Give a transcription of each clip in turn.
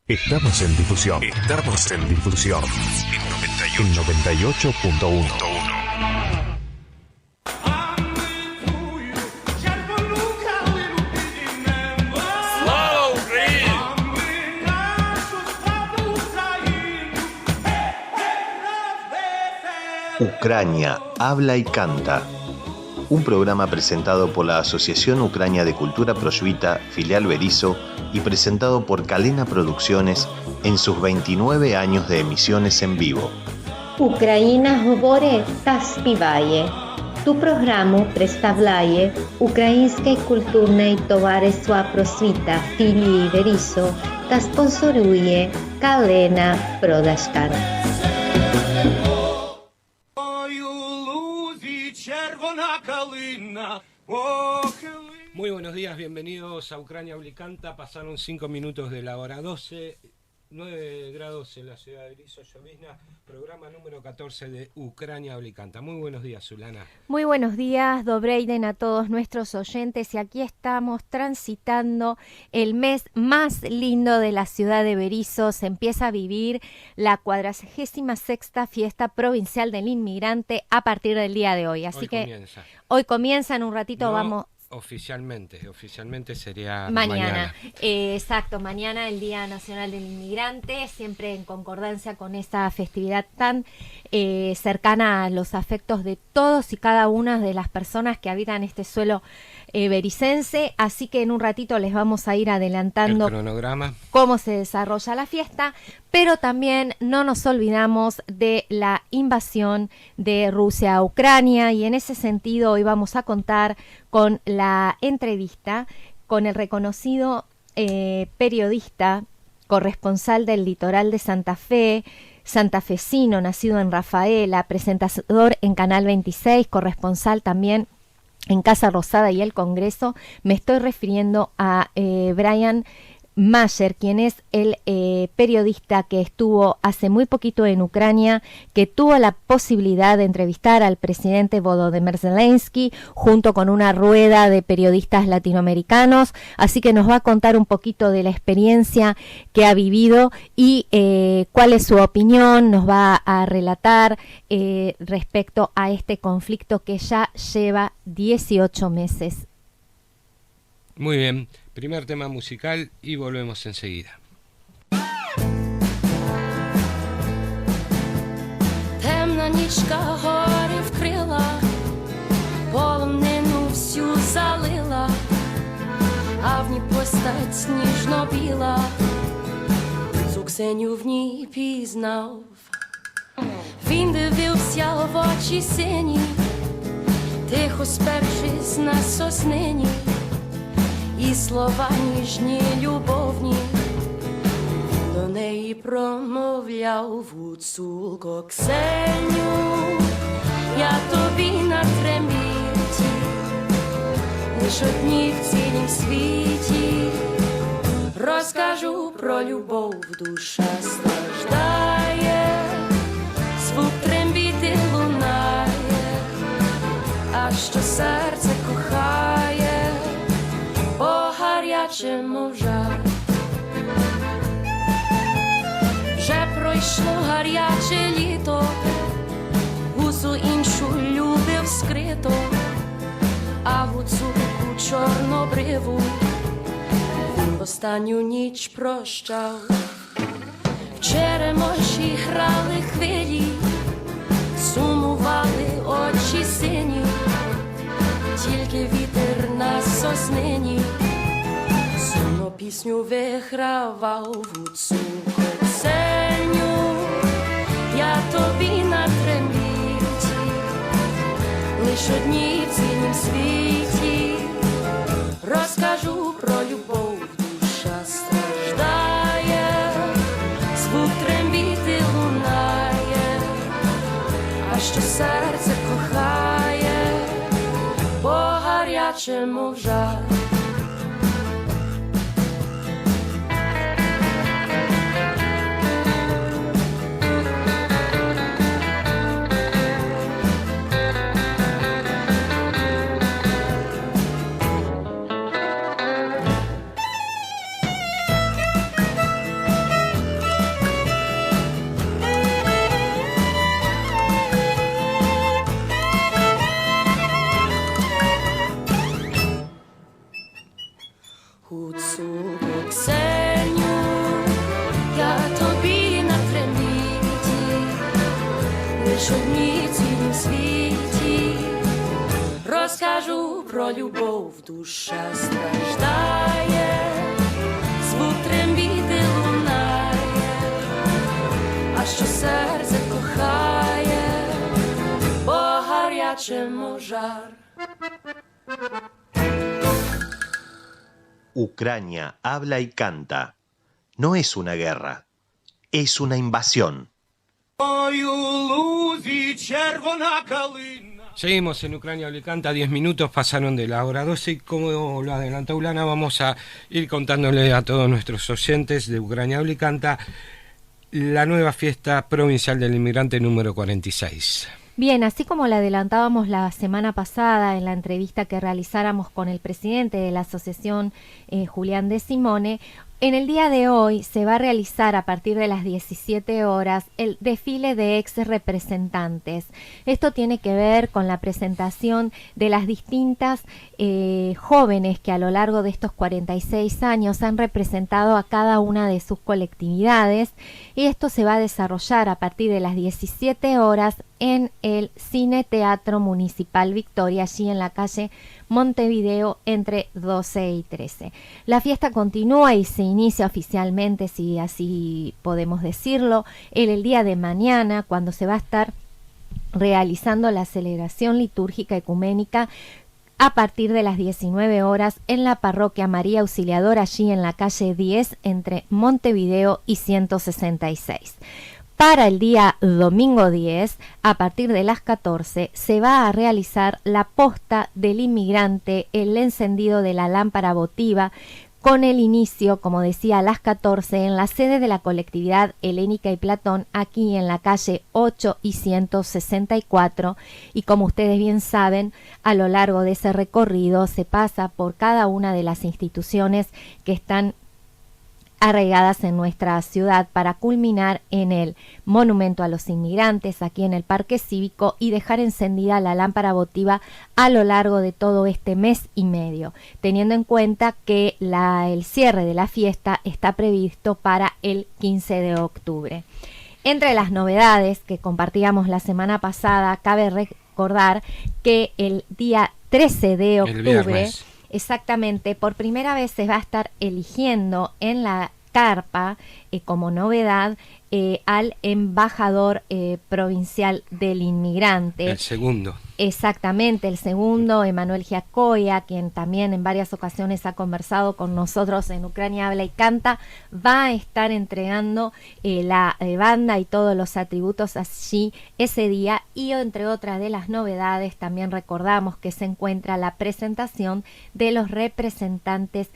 Estamos en difusión. Estamos en difusión. En 98.1. Ucrania habla y canta. Un programa presentado por la Asociación Ucrania de Cultura Prosvita, filial Berisso, y presentado por Kalena Producciones en sus 29 años de emisiones en vivo. Україна говорить та співає. Ту програму представляє Українське культурне товариство Просвіта філії Berisso та спонсорує Kalena Productions. Muy buenos días, bienvenidos a Ucrania Habla y Canta. Pasaron 5 minutos de la hora 12, 9 grados en la ciudad de Berisso, llovizna, programa número 14 de Ucrania Habla y Canta. Muy buenos días, Zulana. Muy buenos días, Dobreiden, a todos nuestros oyentes. Y aquí estamos transitando el mes más lindo de la ciudad de Berisso. Se empieza a vivir la 46ª fiesta provincial del inmigrante a partir del día de hoy. Así que hoy comienza, en un ratito vamos... Oficialmente sería mañana. Exacto, mañana el Día Nacional del Inmigrante, siempre en concordancia con esta festividad tan cercana a los afectos de todos y cada una de las personas que habitan este suelo bericense. Así que en un ratito les vamos a ir adelantando el cronograma, cómo se desarrolla la fiesta, pero también no nos olvidamos de la invasión de Rusia a Ucrania, y en ese sentido hoy vamos a contar con la entrevista con el reconocido periodista, corresponsal del litoral de Santa Fe, santafesino, nacido en Rafaela, presentador en Canal 26, corresponsal también en Casa Rosada y el Congreso. Me estoy refiriendo a Brian Mayer, quien es el periodista que estuvo hace muy poquito en Ucrania, que tuvo la posibilidad de entrevistar al presidente Volodymyr Zelensky junto con una rueda de periodistas latinoamericanos. Así que nos va a contar un poquito de la experiencia que ha vivido y cuál es su opinión. Nos va a relatar respecto a este conflicto que ya lleva 18 meses. Muy bien, primer tema musical y volvemos enseguida. Темна нічка гори вкрила, полонину всю залила, а в ній постать сніжно-біла, цю Ксеню в ній пізнав. Він дивився в очі сині, тихо спершись на соснині, і слова ніжні, любовні до неї промовляв: гуцулко Ксеню, я тобі на трембіті, лиш одній в цілім світі розкажу про любов, душа страждає, звук трембіти лунає, а що серце кохає, гарячим жар. Вже пройшло гаряче літо, гусу іншу любив скрито, а гуцулку чорнобриву він в останню ніч прощав. В черемоші грали хвилі, сумували очі сині, тільки вітер на соснині сумно пісню вигравав. Гуцулко Ксеню, я тобі на трембіті, лиш одній в цілім світі розкажу про любов, душа страждає, звук трембіти лунає, а що серце кохає, по гарячому жар. про любов душа страждає, звук трембіти лунає, а що серце кохає, бо гарячому жар. Ucrania habla y canta. No es una guerra, es una invasión. Seguimos en Ucrania Habla y Canta, 10 minutos pasaron de la hora 12 y como lo adelantó Ulana, vamos a ir contándole a todos nuestros oyentes de Ucrania Habla y Canta la nueva fiesta provincial del inmigrante número 46. Bien, así como le adelantábamos la semana pasada en la entrevista que realizáramos con el presidente de la asociación, Julián de Simone, en el día de hoy se va a realizar a partir de las 17 horas el desfile de ex representantes. Esto tiene que ver con la presentación de las distintas jóvenes que a lo largo de estos 46 años han representado a cada una de sus colectividades, y esto se va a desarrollar a partir de las 17 horas en el Cine Teatro Municipal Victoria, allí en la calle Montevideo entre 12 y 13. La fiesta continúa y se inicia oficialmente, si así podemos decirlo, el día de mañana, cuando se va a estar realizando la celebración litúrgica ecuménica a partir de las 19 horas en la parroquia María Auxiliadora, allí en la calle 10 entre Montevideo y 166. Para el día domingo 10, a partir de las 14, se va a realizar la posta del inmigrante, el encendido de la lámpara votiva, con el inicio, como decía, a las 14 en la sede de la colectividad Helénica y Platón, aquí en la calle 8 y 164. Y como ustedes bien saben, a lo largo de ese recorrido se pasa por cada una de las instituciones que están arraigadas en nuestra ciudad para culminar en el Monumento a los Inmigrantes, aquí en el Parque Cívico, y dejar encendida la lámpara votiva a lo largo de todo este mes y medio, teniendo en cuenta que el cierre de la fiesta está previsto para el 15 de octubre. Entre las novedades que compartíamos la semana pasada, cabe recordar que el día 13 de octubre, exactamente, por primera vez se va a estar eligiendo en la carpa, como novedad, al embajador provincial del inmigrante. El segundo. Exactamente, el segundo, Emanuel Giacoya, quien también en varias ocasiones ha conversado con nosotros en Ucrania Habla y Canta, va a estar entregando la banda y todos los atributos allí ese día. Y entre otras de las novedades, también recordamos que se encuentra la presentación de los representantes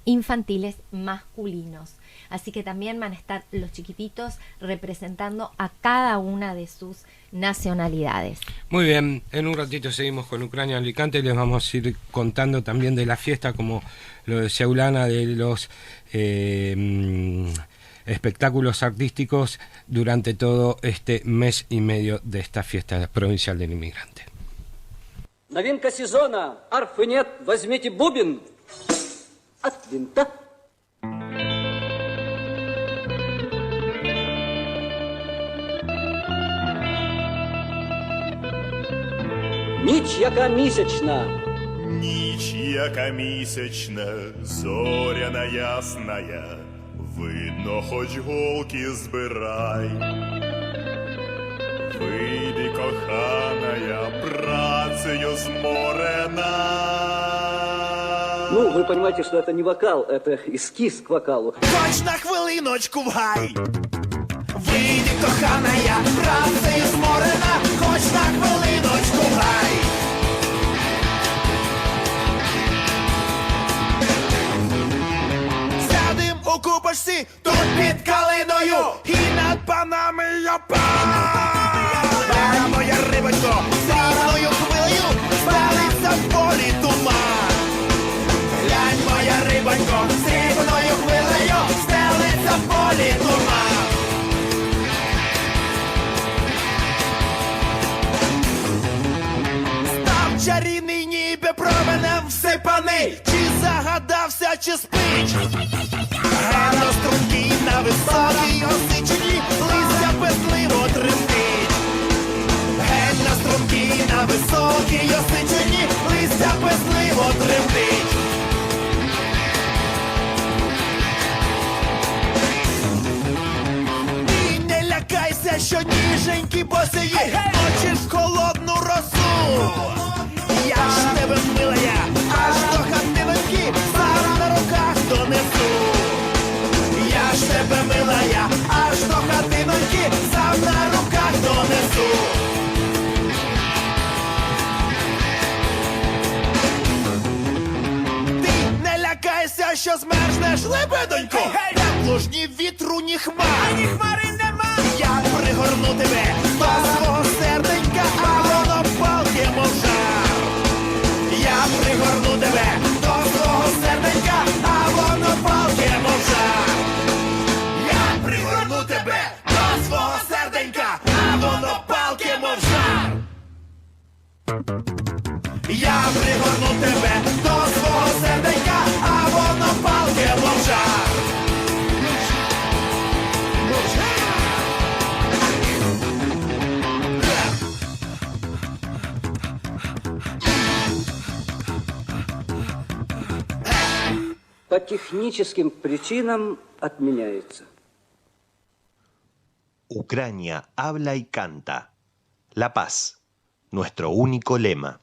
infantiles masculinos. Así que también van a estar los chiquititos representando a cada una de sus nacionalidades. Muy bien, en un ratito seguimos con Ucrania Alicante y les vamos a ir contando también de la fiesta, como lo decía Ulana, de los espectáculos artísticos durante todo este mes y medio de esta fiesta provincial del inmigrante. Новинка сезона. Арфы нет, возьмите бубен от винта. Ніч, яка місячна. Ніч, яка місячна, зоряна ясная, видно, хоч голки збирай. Выйди, коханая, працею зморена. Ну, вы понимаете, что это не вокал, это эскиз к вокалу. Хоч на хвилиночку в гай. Вийди, коханая, працею зморена, хоч на хвилиночку в гай. Сядем у купочці, тут під калиною, і над панами я пан. Моя рибочко, срібною хвилею стелиться в полі туман. Глянь, моя рибонько, срібною хвилею стелиться в полі туман. Став чарівний, ніби променем всипаний, чи загадався, чи спить. Гано струнки на високій осичині, листя песливо тремтить. Геть на струнки на високій що ніженькі босиї, ночі ж холодну росу. Я ж тебе милая, аж до хатиноньки, сам на руках донесу. Я ж тебе милая, аж до хатиноньки, сам на руках донесу. Лякайся, що змерзнеш, лебедонько, тепло ж ні вітру, ні хмар, ні хмари нема. Я пригорну тебе до свого серденька, а воно палке, мов жар. Я пригорну тебе до свого серденька, а воно палке, мов жар. Я пригорну тебе до свого серденька, а воно палке, мов жар. Я пригорну тебе до свого серденька, а воно палке, мов жар. По техническим причинам отменяется. Ucrania habla y canta. La paz, nuestro único lema.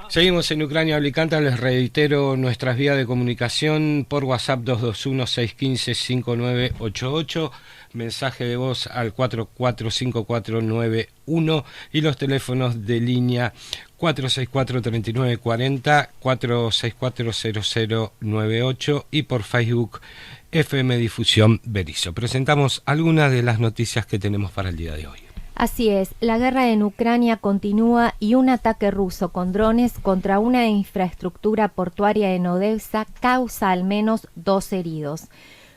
Seguimos en Ucrania Habla y Canta. Les reitero nuestras vías de comunicación por WhatsApp 221-615-5988, mensaje de voz al 445491 y los teléfonos de línea 464-3940, 464-0098 y por Facebook FM Difusión Berisso. Presentamos algunas de las noticias que tenemos para el día de hoy. Así es, la guerra en Ucrania continúa y un ataque ruso con drones contra una infraestructura portuaria en Odessa causa al menos 2 heridos.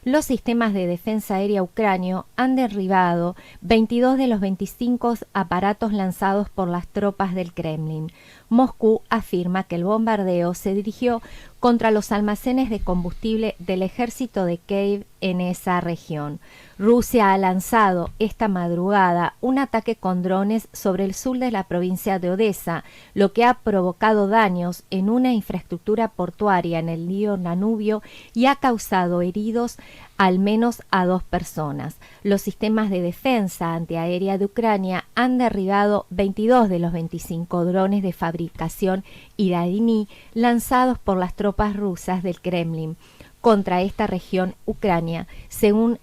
Los sistemas de defensa aérea ucranio han derribado 22 de los 25 aparatos lanzados por las tropas del Kremlin. Moscú afirma que el bombardeo se dirigió contra los almacenes de combustible del ejército de Kiev en esa región. Rusia ha lanzado esta madrugada un ataque con drones sobre el sur de la provincia de Odessa, lo que ha provocado daños en una infraestructura portuaria en el río Danubio y ha causado heridos al menos a 2 personas. Los sistemas de defensa antiaérea de Ucrania han derribado 22 de los 25 drones de fabricación iraní lanzados por las tropas rusas del Kremlin contra esta región ucrania, según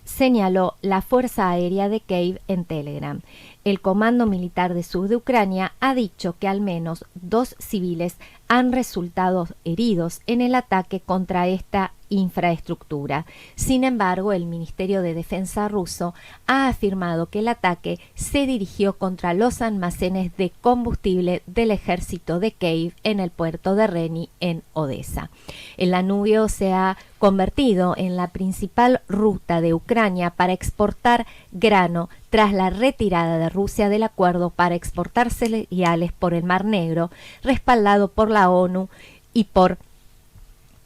señaló la Fuerza Aérea de Kiev en Telegram. El Comando Militar de Sur de Ucrania ha dicho que al menos 2 civiles han resultado heridos en el ataque contra esta infraestructura. Sin embargo, el Ministerio de Defensa ruso ha afirmado que el ataque se dirigió contra los almacenes de combustible del ejército de Kiev en el puerto de Reni, en Odessa. El Danubio se ha convertido en la principal ruta de Ucrania para exportar grano tras la retirada de Rusia del acuerdo para exportar cereales por el Mar Negro, respaldado por la ONU y por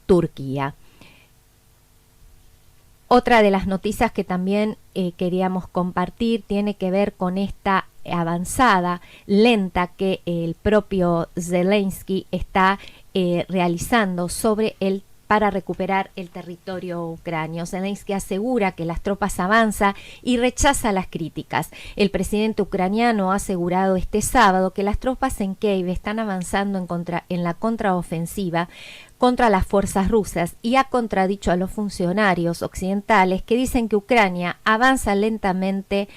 Turquía. Otra de las noticias que también queríamos compartir tiene que ver con esta avanzada lenta que el propio Zelensky está realizando para recuperar el territorio ucranio. Zelensky asegura que las tropas avanzan y rechaza las críticas. El presidente ucraniano ha asegurado este sábado que las tropas en Kiev están avanzando en la contraofensiva contra las fuerzas rusas y ha contradicho a los funcionarios occidentales que dicen que Ucrania avanza lentamente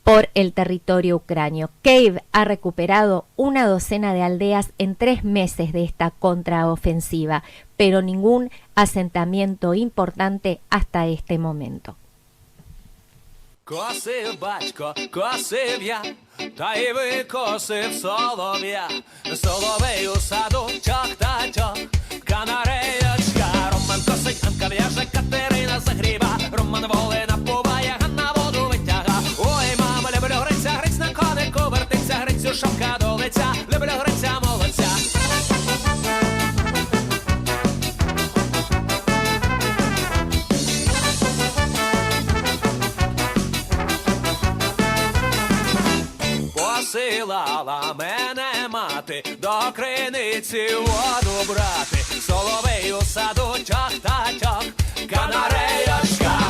por el territorio ucranio. Kiev ha recuperado una docena de aldeas en 3 meses de esta contraofensiva, pero ningún asentamiento importante hasta este momento. Косив батько, косив я, та й викосив солов'я. Соловей у саду чох-та-чох, канареєчка. Роман косить, Анка в'яже, Катерина загріба. Роман волина буває, Ганна воду витяга. Ой, мама, люблю гриця, гриць на конику вертиться, грицю шапка до лиця, люблю гриця молодця. Посилала мене мати до криниці воду брати. Соловей у саду чох-та-чох, канареєчка.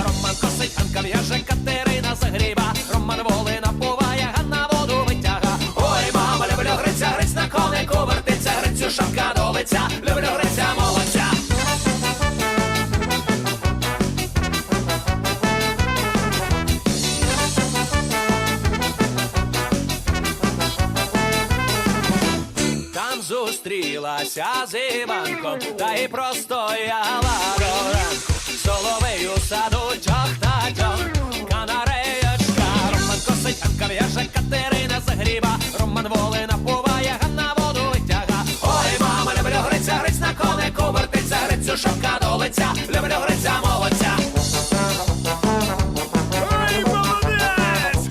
Зустрілися з Іванком, та й простояла до ранку. Соловей у саду чох-та-чох, канареєчка. Роман косить, Анка в'яже, Катерина загріба. Роман воли напуває, Ганна воду витяга. Ой, мама, люблю гриця, гриць на конику вертиться, грицю шапка до лиця, люблю гриця молодця. Ой, молодець!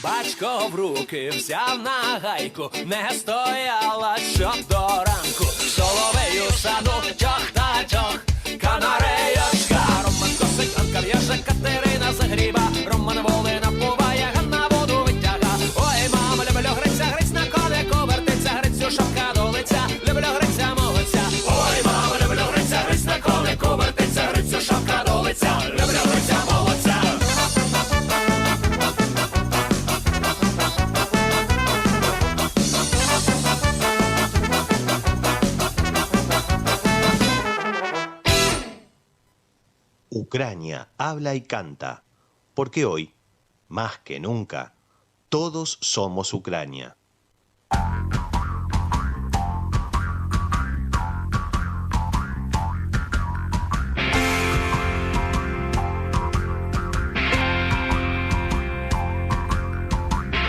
Батько в руки взяв на гайку, не стояла, щоб до ранку. Соловей у саду чох-та-чох, канареєчка. Роман косить, Анка в'яже, Катерина загріба. Роман воли напуває, Ганна воду витяга. Ой, мама, люблю гриця, гриць на конику вертиться, грицю шапка до лиця, люблю гриця молодця. Ой, мама, люблю гриця, гриць на конику вертиться, грицю шапка до лиця, люблю гриця молодця. Ucrania habla y canta, porque hoy, más que nunca, todos somos Ucrania.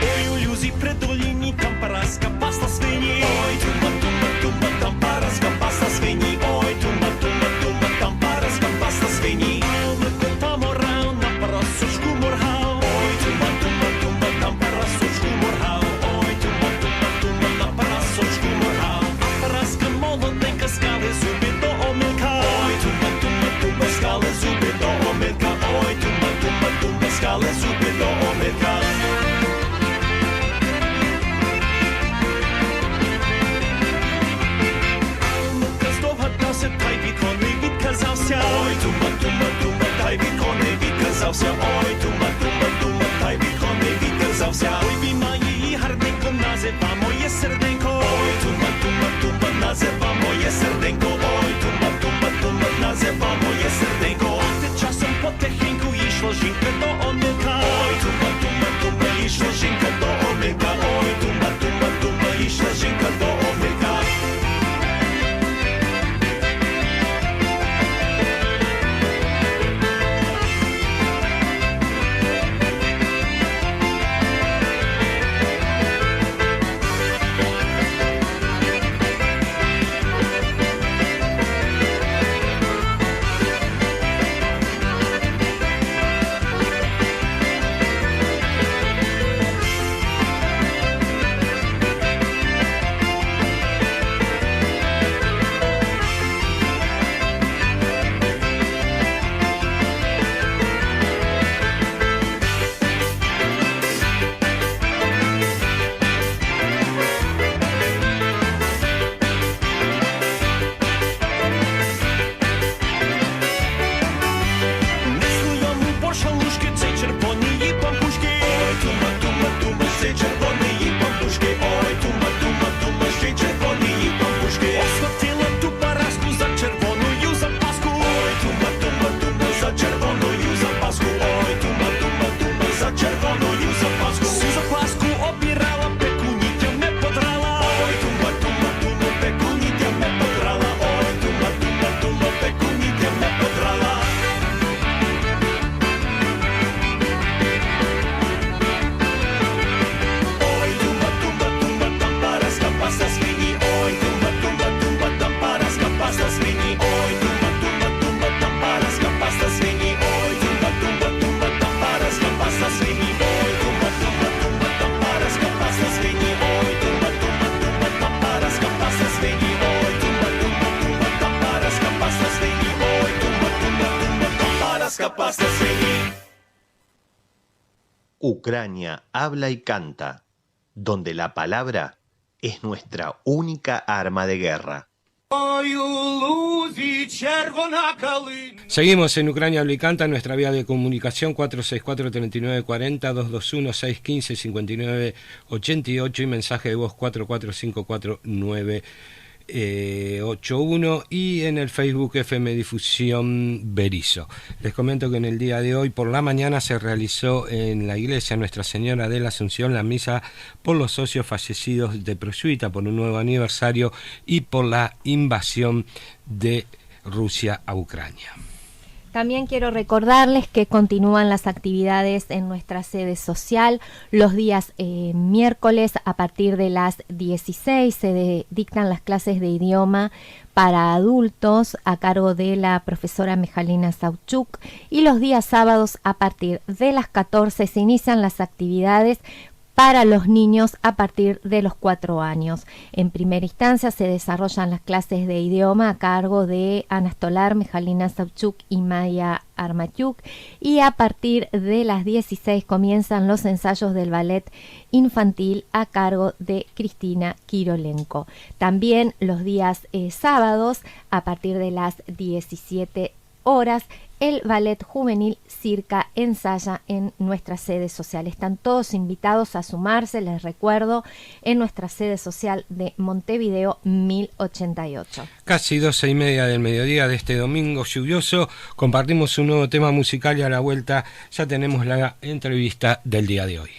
Ой, у Люзі при доліні там параска паста свині. Ой, тума, там параска паста свині. Ой, тума, там параска паста свині. Ми питамо рау на парасочку моргав. Ой, тума, там парасочку моргав. Ой, тума, на парасочку моргав. А параска молоденька скали зуби до омилка. Ой, тума, скали зуби до омилка. Ой, тума, скали зуби до омилка. Та й вікони відказався. Ой, тума, та й вікони відказався. Ой, тума, та й вікони відказався. Ой, війна її гарненько назива моє серденько. Ой, тума, назива моє серденько. Ой, тума, назива моє серденько. А ти часом потихеньку йшла жінка до омилка. Ой, тума, йшла жінка до омилка. Ой, тума, йшла жінка до омилка. capaz de seguir. Ucrania habla y canta, donde la palabra es nuestra única arma de guerra. Seguimos en Ucrania Habla y Canta, nuestra vía de comunicación 464-3940, 221-615-5988 y mensaje de voz 4454-981 y en el Facebook FM Difusión Berisso. Les comento que en el día de hoy por la mañana se realizó en la iglesia Nuestra Señora de la Asunción la misa por los socios fallecidos de Prosvita, por un nuevo aniversario y por la invasión de Rusia a Ucrania. También quiero recordarles que continúan las actividades en nuestra sede social. Los días miércoles a partir de las 16 se dictan las clases de idioma para adultos a cargo de la profesora Mijalina Sauchuk, y los días sábados a partir de las 14 se inician las actividades para los niños a partir de los 4 años. En primera instancia se desarrollan las clases de idioma a cargo de Ana Stolar, Mijalina Sauchuk y Maya Armatyuk, y a partir de las 16 comienzan los ensayos del ballet infantil a cargo de Cristina Kirolenko. También los días sábados a partir de las 17 horas el ballet juvenil Circa ensaya en nuestra sede social. Están todos invitados a sumarse, les recuerdo, en nuestra sede social de Montevideo 1088. Casi 12:30 del mediodía de este domingo lluvioso, compartimos un nuevo tema musical y a la vuelta ya tenemos la entrevista del día de hoy.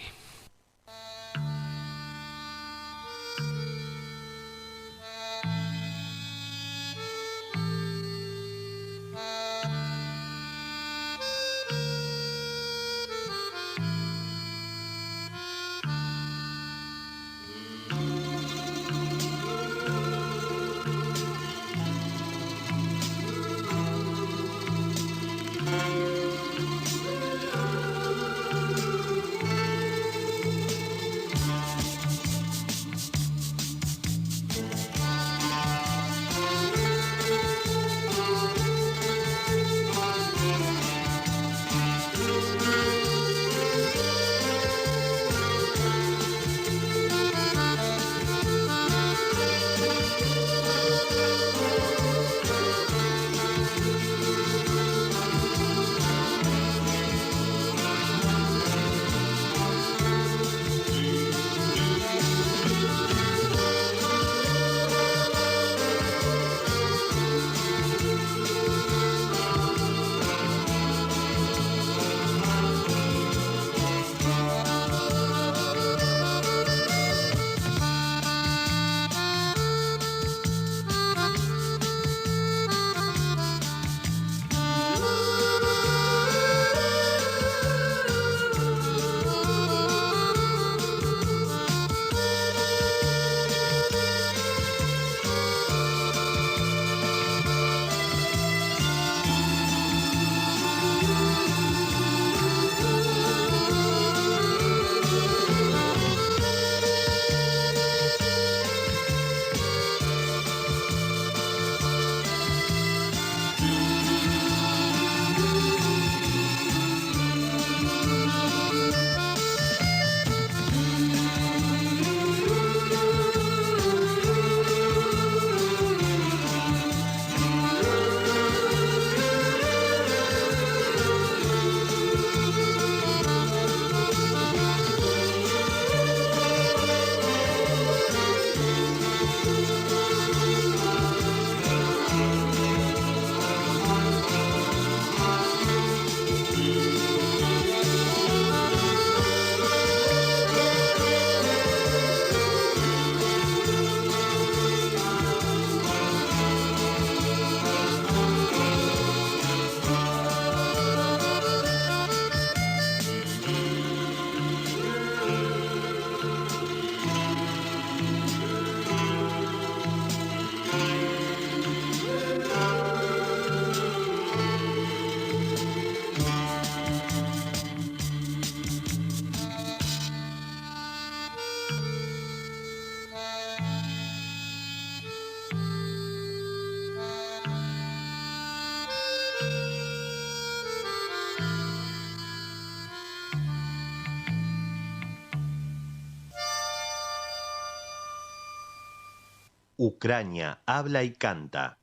Ucrania habla y canta.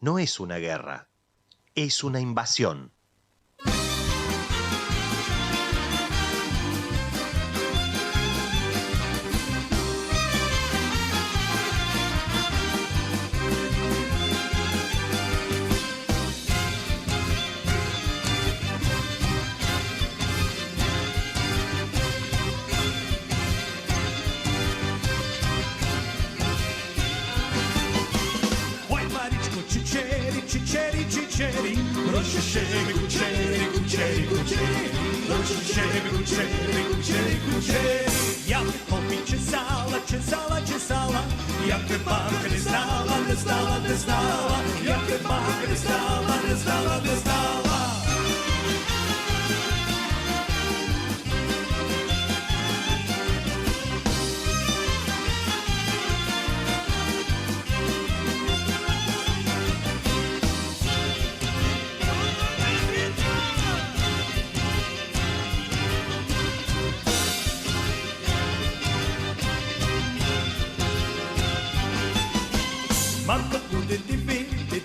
No es una guerra, es una invasión. Я тобі чесала, як ти бабка не знала, як ти бабка не знала. Мамка буде дивити,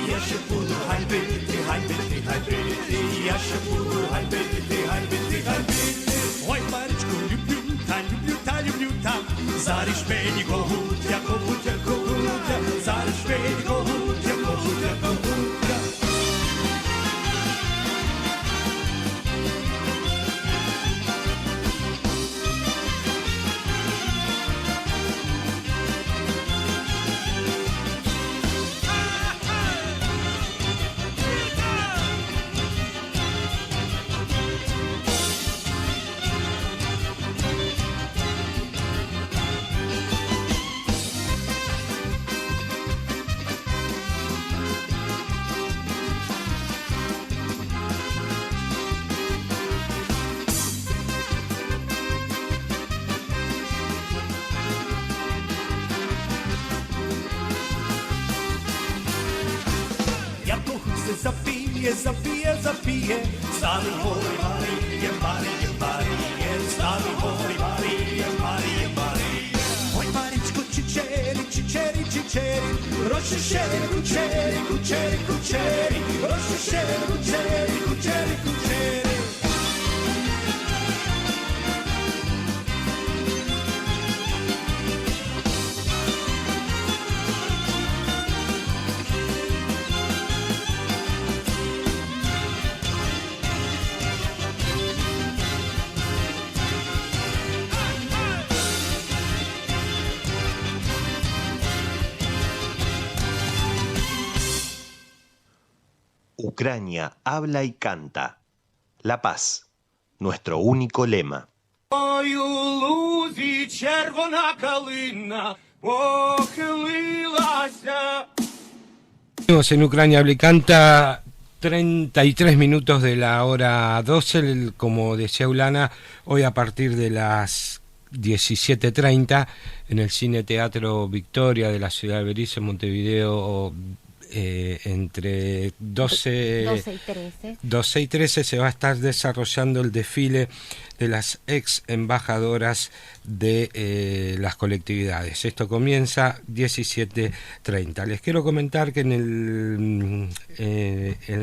я ще буду гайбити, я ще буду гайбити. Ой, Марічку, люблю та, заріж мені когутя, заріж мені когутя. Запіє, стали гори Маріє, стали гори Маріє. Ой, Марічко, чичері, розчищері, кучері, розчищері, кучері. Ucrania habla y canta. La paz, nuestro único lema. Ой, у лузі червона калина похилилася. Estamos en Ucrania habla y canta, 33 minutos de la hora 12, como decía Ulana, hoy a partir de las 17:30 en el Cine Teatro Victoria de la ciudad de Berisso, en Montevideo, entre 12 y 13 se va a estar desarrollando el desfile de las ex embajadoras de las colectividades. Esto comienza 17:30. Les quiero comentar que en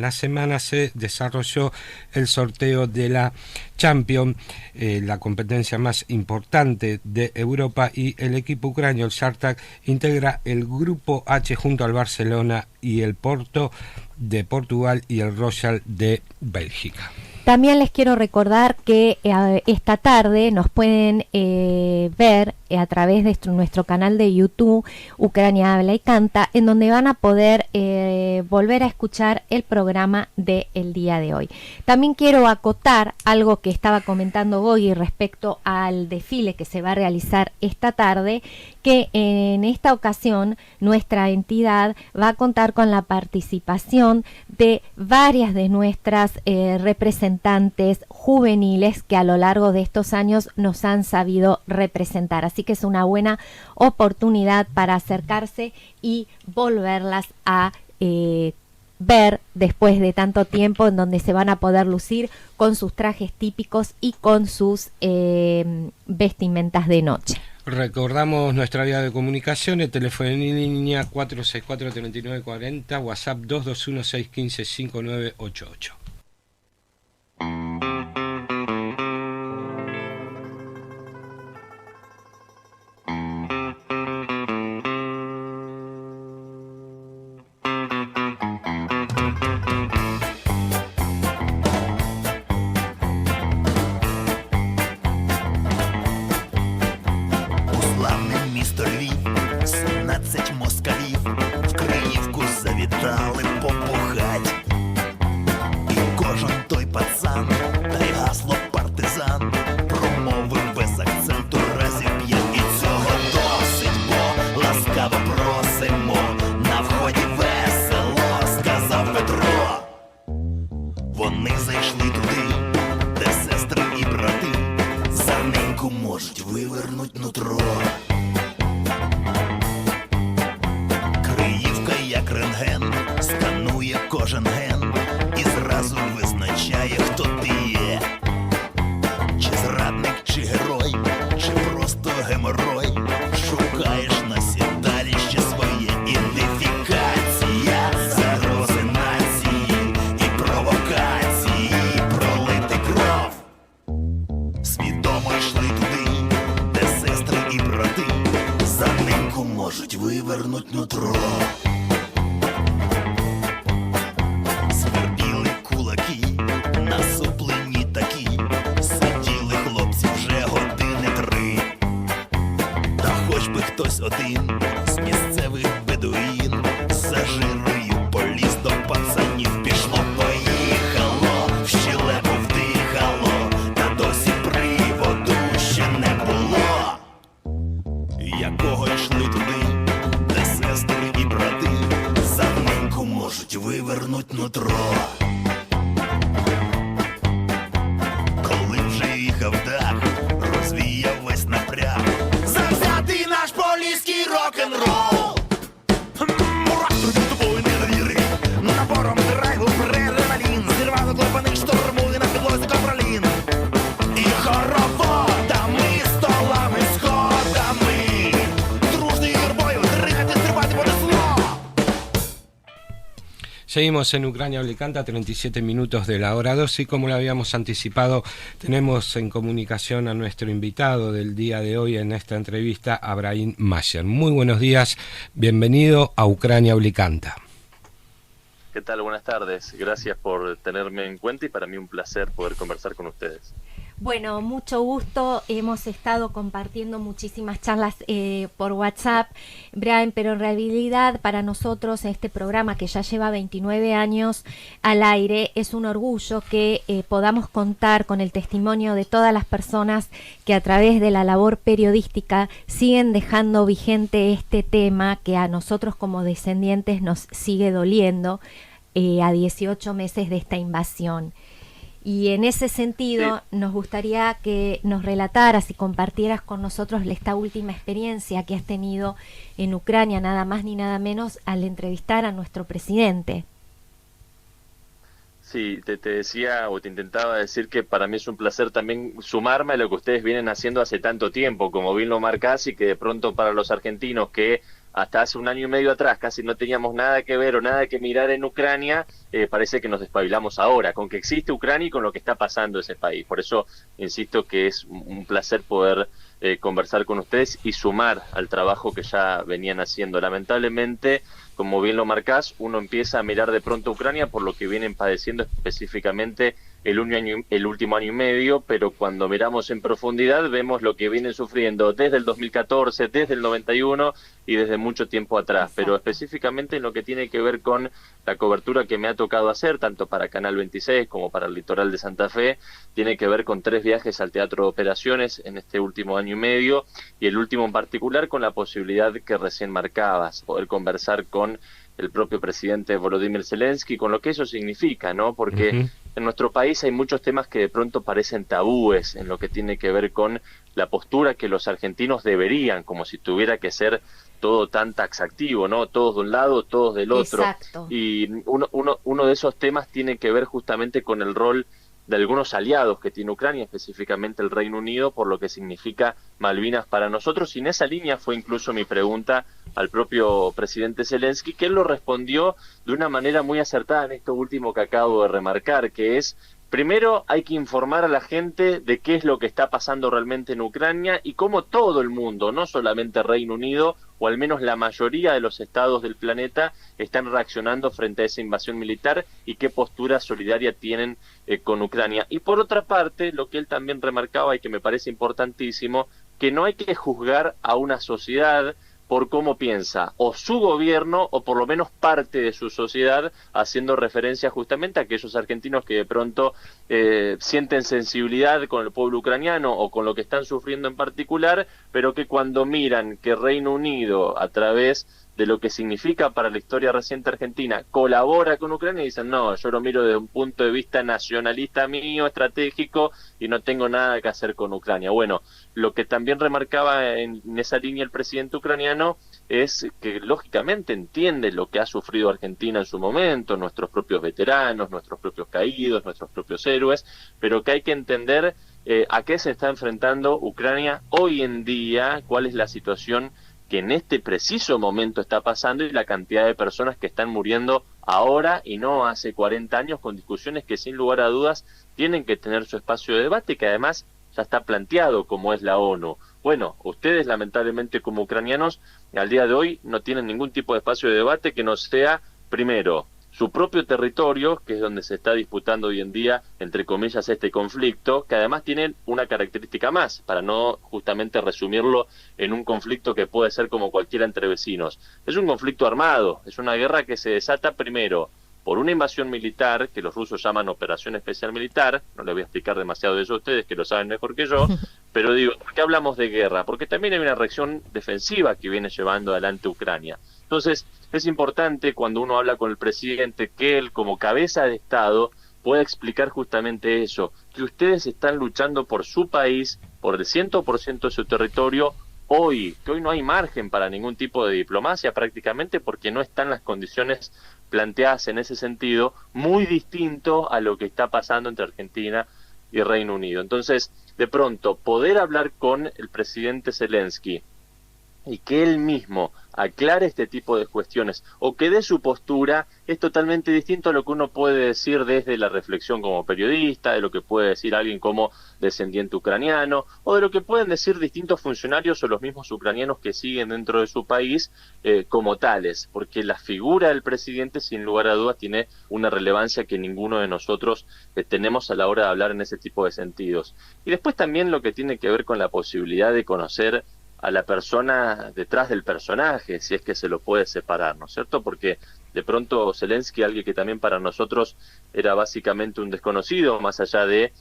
la semana se desarrolló el sorteo de la Champions, la competencia más importante de Europa, y el equipo ucranio, el Spartak, integra el grupo H junto al Barcelona y el Porto de Portugal y el Royal de Bélgica. También les quiero recordar que esta tarde nos pueden ver a través de nuestro canal de YouTube, Ucrania Habla y Canta, en donde van a poder volver a escuchar el programa del día de hoy. También quiero acotar algo que estaba comentando Gogi respecto al desfile que se va a realizar esta tarde, que en esta ocasión nuestra entidad va a contar con la participación de varias de nuestras representantes juveniles que a lo largo de estos años nos han sabido representar. Así que es una buena oportunidad para acercarse y volverlas a ver después de tanto tiempo, en donde se van a poder lucir con sus trajes típicos y con sus vestimentas de noche. Recordamos nuestra vía de comunicación, el teléfono en línea 464-3940, WhatsApp 221-615-5988. Seguimos en Ucrania Oblicanta, 37 minutos de la hora 12, y como lo habíamos anticipado, tenemos en comunicación a nuestro invitado del día de hoy en esta entrevista, Abraham Mayer. Muy buenos días, bienvenido a Ucrania Oblicanta. ¿Qué tal? Buenas tardes, gracias por tenerme en cuenta y para mí un placer poder conversar con ustedes. Bueno, mucho gusto. Hemos estado compartiendo muchísimas charlas por WhatsApp, Brian, pero en realidad para nosotros este programa que ya lleva 29 años al aire es un orgullo que podamos contar con el testimonio de todas las personas que a través de la labor periodística siguen dejando vigente este tema que a nosotros como descendientes nos sigue doliendo a 18 meses de esta invasión. Y en ese sentido, sí, nos gustaría que nos relataras y compartieras con nosotros esta última experiencia que has tenido en Ucrania, nada más ni nada menos, al entrevistar a nuestro presidente. Sí, te decía o te intentaba decir que para mí es un placer también sumarme a lo que ustedes vienen haciendo hace tanto tiempo, como bien lo marcás, y que de pronto para los argentinos que hasta hace un año y medio atrás casi no teníamos nada que ver o nada que mirar en Ucrania, parece que nos despabilamos ahora, con que existe Ucrania y con lo que está pasando en ese país. Por eso insisto que es un placer poder conversar con ustedes y sumar al trabajo que ya venían haciendo. Lamentablemente, como bien lo marcás, uno empieza a mirar de pronto a Ucrania por lo que vienen padeciendo específicamente el último año y medio, pero cuando miramos en profundidad vemos lo que vienen sufriendo desde el 2014, desde el 91 y desde mucho tiempo atrás. Exacto. Pero específicamente en lo que tiene que ver con la cobertura que me ha tocado hacer, tanto para Canal 26 como para el Litoral de Santa Fe, tiene que ver con 3 viajes al Teatro de Operaciones en este último año y medio, y el último en particular con la posibilidad que recién marcabas, poder conversar con el propio presidente Volodymyr Zelensky, con lo que eso significa, ¿no? Porque en nuestro país hay muchos temas que de pronto parecen tabúes en lo que tiene que ver con la postura que los argentinos deberían, como si tuviera que ser todo tan taxativo, ¿no? Todos de un lado, todos del otro. Exacto. Y uno de esos temas tiene que ver justamente con el rol de algunos aliados que tiene Ucrania, específicamente el Reino Unido, por lo que significa Malvinas para nosotros. Y en esa línea fue incluso mi pregunta al propio presidente Zelensky, que él lo respondió de una manera muy acertada en esto último que acabo de remarcar, que es: primero, hay que informar a la gente de qué es lo que está pasando realmente en Ucrania y cómo todo el mundo, no solamente Reino Unido, o al menos la mayoría de los estados del planeta, están reaccionando frente a esa invasión militar y qué postura solidaria tienen con Ucrania. Y por otra parte, lo que él también remarcaba y que me parece importantísimo, que no hay que juzgar a una sociedad por cómo piensa, o su gobierno, o por lo menos parte de su sociedad, haciendo referencia justamente a aquellos argentinos que de pronto sienten sensibilidad con el pueblo ucraniano o con lo que están sufriendo en particular, pero que cuando miran que Reino Unido, a través de lo que significa para la historia reciente argentina, colabora con Ucrania, y dicen: no, yo lo miro desde un punto de vista nacionalista mío, estratégico, y no tengo nada que hacer con Ucrania. Bueno, lo que también remarcaba en esa línea el presidente ucraniano es que lógicamente entiende lo que ha sufrido Argentina en su momento, nuestros propios veteranos, nuestros propios caídos, nuestros propios héroes, pero que hay que entender a qué se está enfrentando Ucrania hoy en día, cuál es la situación que en este preciso momento está pasando y la cantidad de personas que están muriendo ahora y no hace 40 años, con discusiones que sin lugar a dudas tienen que tener su espacio de debate, que además ya está planteado como es la ONU. Bueno, ustedes lamentablemente como ucranianos al día de hoy no tienen ningún tipo de espacio de debate que no sea, primero, su propio territorio, que es donde se está disputando hoy en día, entre comillas, este conflicto, que además tiene una característica más, para no justamente resumirlo en un conflicto que puede ser como cualquiera entre vecinos. Es un conflicto armado, es una guerra que se desata primero por una invasión militar, que los rusos llaman Operación Especial Militar. No les voy a explicar demasiado de eso a ustedes, que lo saben mejor que yo, pero digo, ¿por qué hablamos de guerra? Porque también hay una reacción defensiva que viene llevando adelante Ucrania. Entonces, es importante cuando uno habla con el presidente que él, como cabeza de Estado, pueda explicar justamente eso, que ustedes están luchando por su país, por el 100% de su territorio, hoy, que hoy no hay margen para ningún tipo de diplomacia prácticamente, porque no están las condiciones planteadas en ese sentido, muy distinto a lo que está pasando entre Argentina y Reino Unido. Entonces, de pronto, poder hablar con el presidente Zelensky y que él mismo aclare este tipo de cuestiones o que dé su postura es totalmente distinto a lo que uno puede decir desde la reflexión como periodista, de lo que puede decir alguien como descendiente ucraniano o de lo que pueden decir distintos funcionarios o los mismos ucranianos que siguen dentro de su país como tales, porque la figura del presidente sin lugar a dudas tiene una relevancia que ninguno de nosotros tenemos a la hora de hablar en ese tipo de sentidos. Y después también lo que tiene que ver con la posibilidad de conocer a la persona detrás del personaje, si es que se lo puede separar, ¿no es cierto? Porque de pronto Zelensky, alguien que también para nosotros era básicamente un desconocido, más allá de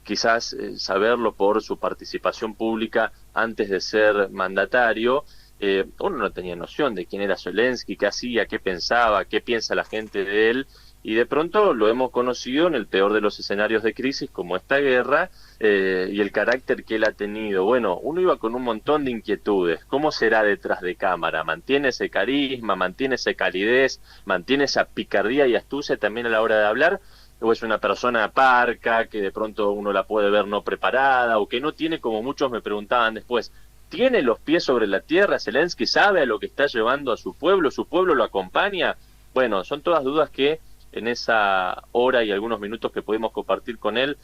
quizás saberlo por su participación pública antes de ser mandatario, uno no tenía noción de quién era Zelensky, qué hacía, qué pensaba, qué piensa la gente de él, y de pronto lo hemos conocido en el peor de los escenarios de crisis como esta guerra, y el carácter que él ha tenido. Bueno, uno iba con un montón de inquietudes. ¿Cómo será detrás de cámara? ¿Mantiene ese carisma? ¿Mantiene esa calidez? ¿Mantiene esa picardía y astucia también a la hora de hablar? ¿O es una persona parca que de pronto uno la puede ver no preparada o que no tiene, como muchos me preguntaban después, ¿tiene los pies sobre la tierra? ¿Zelensky sabe a lo que está llevando a su pueblo lo acompaña? Bueno, son todas dudas que en esa hora y algunos minutos que pudimos compartir con él,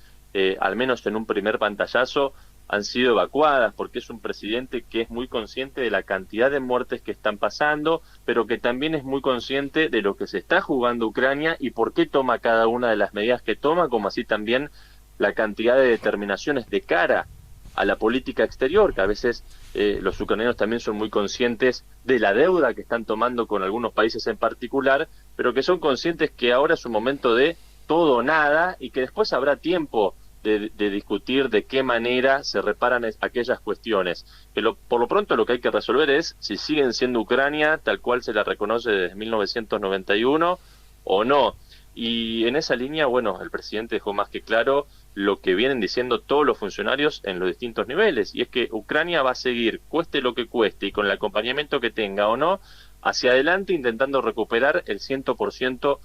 al menos en un primer pantallazo, han sido evacuadas, porque es un presidente que es muy consciente de la cantidad de muertes que están pasando, pero que también es muy consciente de lo que se está jugando Ucrania y por qué toma cada una de las medidas que toma, como así también la cantidad de determinaciones de cara a la política exterior, que a veces los ucranianos también son muy conscientes de la deuda que están tomando con algunos países en particular, pero que son conscientes que ahora es un momento de todo o nada y que después habrá tiempo de discutir de qué manera se reparan aquellas cuestiones. Por lo pronto lo que hay que resolver es si siguen siendo Ucrania tal cual se la reconoce desde 1991 o no. Y en esa línea, bueno, el presidente dejó más que claro lo que vienen diciendo todos los funcionarios en los distintos niveles, y es que Ucrania va a seguir, cueste lo que cueste, y con el acompañamiento que tenga o no, hacia adelante intentando recuperar el 100%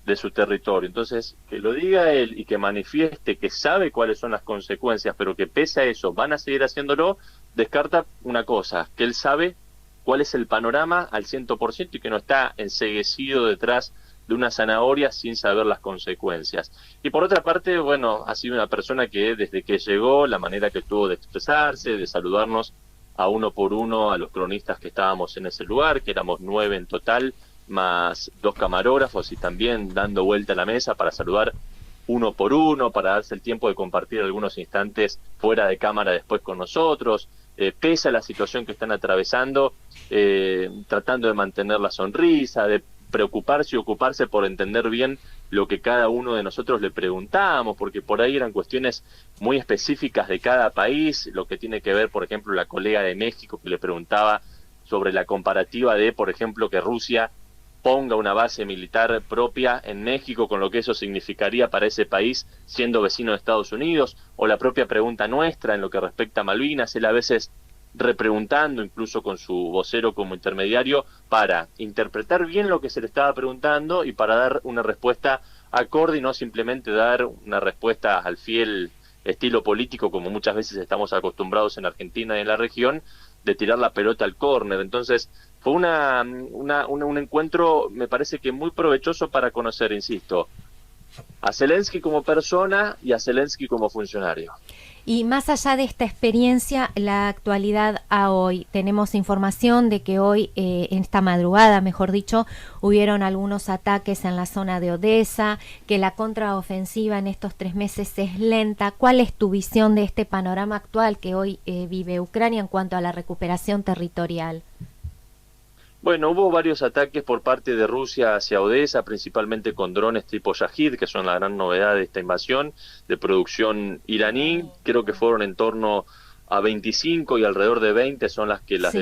de su territorio. Entonces, que lo diga él y que manifieste que sabe cuáles son las consecuencias, pero que pese a eso van a seguir haciéndolo, descarta una cosa, que él sabe cuál es el panorama al 100% y que no está enceguecido detrás de una zanahoria sin saber las consecuencias. Y por otra parte, bueno, ha sido una persona que desde que llegó, la manera que tuvo de expresarse, de saludarnos a uno por uno a los cronistas que estábamos en ese lugar, que éramos 9 en total, más 2 camarógrafos, y también dando vuelta a la mesa para saludar uno por uno, para darse el tiempo de compartir algunos instantes fuera de cámara después con nosotros, pese a la situación que están atravesando, tratando de mantener la sonrisa, de preocuparse y ocuparse por entender bien lo que cada uno de nosotros le preguntábamos, porque por ahí eran cuestiones muy específicas de cada país, lo que tiene que ver, por ejemplo, la colega de México que le preguntaba sobre la comparativa de, por ejemplo, que Rusia ponga una base militar propia en México, con lo que eso significaría para ese país siendo vecino de Estados Unidos, o la propia pregunta nuestra en lo que respecta a Malvinas. Él a veces repreguntando, incluso con su vocero como intermediario, para interpretar bien lo que se le estaba preguntando y para dar una respuesta acorde y no simplemente dar una respuesta al fiel estilo político como muchas veces estamos acostumbrados en Argentina y en la región, de tirar la pelota al córner. Entonces fue un encuentro, me parece que muy provechoso para conocer, insisto, a Zelensky como persona y a Zelensky como funcionario. Y más allá de esta experiencia, la actualidad a hoy, tenemos información de que hoy, en esta madrugada, mejor dicho, hubieron algunos ataques en la zona de Odessa, que la contraofensiva en estos 3 meses es lenta. ¿Cuál es tu visión de este panorama actual que hoy vive Ucrania en cuanto a la recuperación territorial? Bueno, hubo varios ataques por parte de Rusia hacia Odessa, principalmente con drones tipo Shahid, que son la gran novedad de esta invasión, de producción iraní. Creo que fueron en torno a 25 y alrededor de 20 son las que las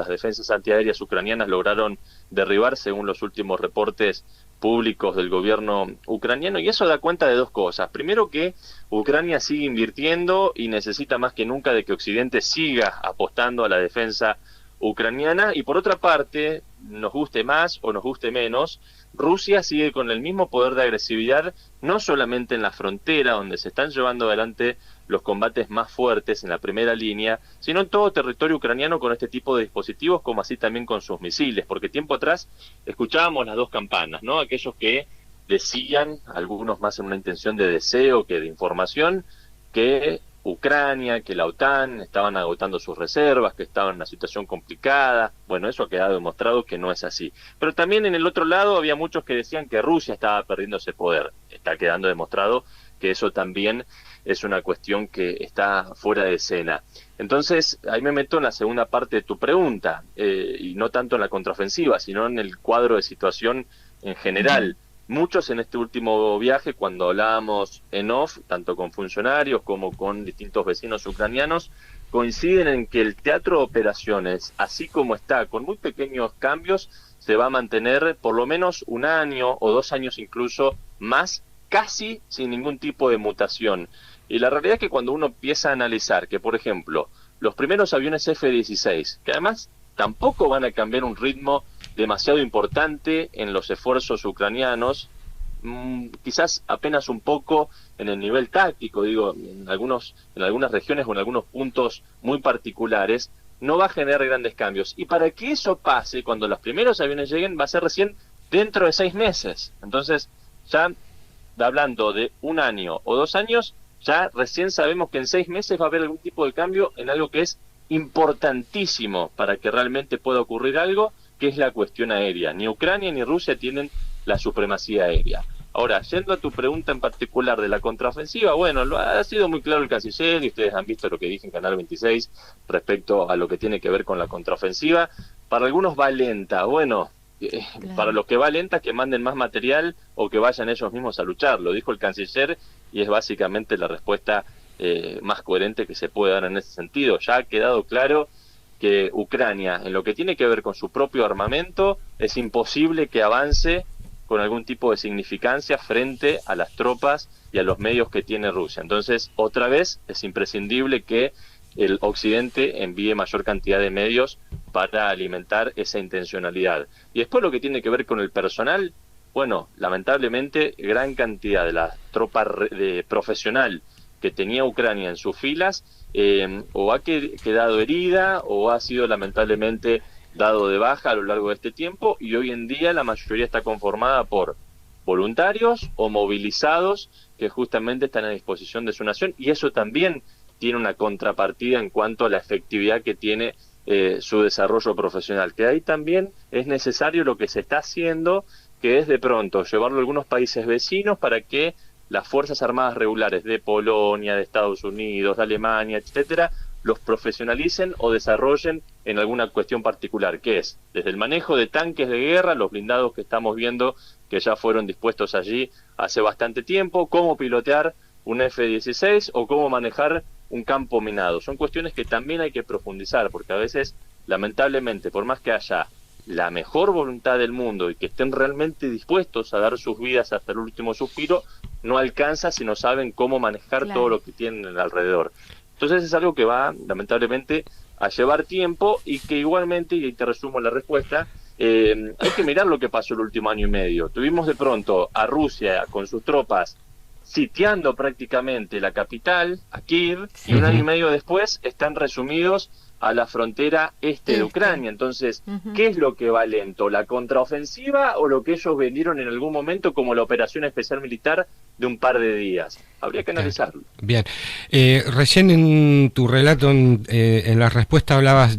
defensas antiaéreas ucranianas lograron derribar, según los últimos reportes públicos del gobierno ucraniano. Y eso da cuenta de dos cosas. Primero, que Ucrania sigue invirtiendo y necesita más que nunca de que Occidente siga apostando a la defensa ucraniana, y por otra parte, nos guste más o nos guste menos, Rusia sigue con el mismo poder de agresividad, no solamente en la frontera, donde se están llevando adelante los combates más fuertes en la primera línea, sino en todo territorio ucraniano con este tipo de dispositivos, como así también con sus misiles, porque tiempo atrás escuchábamos las dos campanas, ¿no? Aquellos que decían, algunos más en una intención de deseo que de información, que Ucrania, que la OTAN estaban agotando sus reservas, que estaban en una situación complicada. Bueno, eso ha quedado demostrado que no es así. Pero también en el otro lado había muchos que decían que Rusia estaba perdiendo ese poder. Está quedando demostrado que eso también es una cuestión que está fuera de escena. Entonces, ahí me meto en la segunda parte de tu pregunta, y no tanto en la contraofensiva, sino en el cuadro de situación en general. Muchos en este último viaje, cuando hablábamos en off, tanto con funcionarios como con distintos vecinos ucranianos, coinciden en que el teatro de operaciones, así como está, con muy pequeños cambios, se va a mantener por lo menos 1 año o 2 años incluso más, casi sin ningún tipo de mutación. Y la realidad es que cuando uno empieza a analizar que, por ejemplo, los primeros aviones F-16, que además tampoco van a cambiar un ritmo demasiado importante en los esfuerzos ucranianos, quizás apenas un poco en el nivel táctico, digo, en algunas regiones o en algunos puntos muy particulares, no va a generar grandes cambios. Y para que eso pase, cuando los primeros aviones lleguen, va a ser recién dentro de 6 meses. Entonces, ya hablando de 1 año o 2 años, ya recién sabemos que en 6 meses va a haber algún tipo de cambio en algo que es importantísimo para que realmente pueda ocurrir algo, que es la cuestión aérea. Ni Ucrania ni Rusia tienen la supremacía aérea. Ahora, yendo a tu pregunta en particular de la contraofensiva, bueno, ha sido muy claro el canciller, y ustedes han visto lo que dije en Canal 26 respecto a lo que tiene que ver con la contraofensiva. Para algunos va lenta, bueno, claro. Para los que va lenta, que manden más material o que vayan ellos mismos a luchar, lo dijo el canciller, y es básicamente la respuesta más coherente que se puede dar en ese sentido. Ya ha quedado claro que Ucrania, en lo que tiene que ver con su propio armamento, es imposible que avance con algún tipo de significancia frente a las tropas y a los medios que tiene Rusia. Entonces, otra vez, es imprescindible que el Occidente envíe mayor cantidad de medios para alimentar esa intencionalidad. Y después lo que tiene que ver con el personal, Bueno, lamentablemente, gran cantidad de la tropa profesional que tenía Ucrania en sus filas o ha quedado herida o ha sido lamentablemente dado de baja a lo largo de este tiempo, y hoy en día la mayoría está conformada por voluntarios o movilizados que justamente están a disposición de su nación, y eso también tiene una contrapartida en cuanto a la efectividad que tiene su desarrollo profesional, que ahí también es necesario lo que se está haciendo, que es de pronto llevarlo a algunos países vecinos para que las Fuerzas Armadas regulares de Polonia, de Estados Unidos, de Alemania, etcétera, los profesionalicen o desarrollen en alguna cuestión particular, que es desde el manejo de tanques de guerra, los blindados que estamos viendo que ya fueron dispuestos allí hace bastante tiempo, cómo pilotear un F-16 o cómo manejar un campo minado. Son cuestiones que también hay que profundizar, porque a veces, lamentablemente, por más que haya la mejor voluntad del mundo y que estén realmente dispuestos a dar sus vidas hasta el último suspiro, no alcanza si no saben cómo manejar todo lo que tienen alrededor. Entonces es algo que va, lamentablemente, a llevar tiempo, y que igualmente, y te resumo la respuesta, hay que mirar lo que pasó el último año y medio. Tuvimos de pronto a Rusia con sus tropas sitiando prácticamente la capital, a Kiev, y un año y medio después están resumidos a la frontera este de Ucrania. Entonces, ¿qué es lo que va lento? ¿La contraofensiva o lo que ellos vendieron en algún momento como la operación especial militar de un par de días? Habría que analizarlo. Bien. Recién en tu relato, en la respuesta hablabas